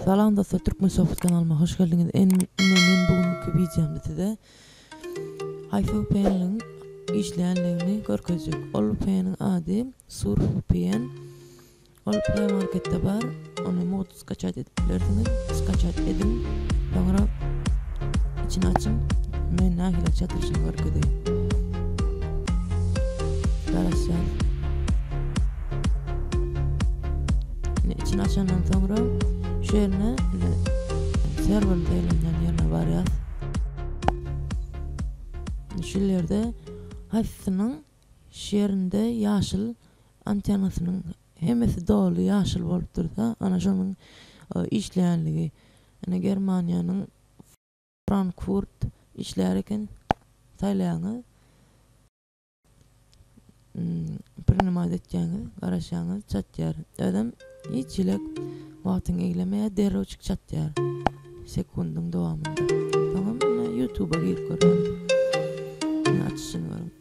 Salam dostlar, Türkmen Sohbet kanalıma hoş geldiniz. Men bugünkü videomda size VPN'in işleyenlerini görkezdik. O VPN'in adı Sur VPN. O Play Market'te var. Onu modus skaçat edebilirsiniz. Skaçat edin. Sonra içini açın. Men nahile çatırışını görkezdik. Arkadaşlar, içini açandan sonra şu yerine server deyilenden yerine var ya. Şu yerde hafifinin şerinde yaşıl antenasının hemesi dolu yaşıl bolup dursa ana şunun işleyenligi. Yani Germaniyanın Frankfurt işlerken saylayanı prenumad edeceğiniz, garaşağınız çatcar. Adam hiç ilek vaatın eylemeye derro çık çatcar. Sekundun devamında. Tamam mı? YouTube'a girip görüyorum. Açışını varım.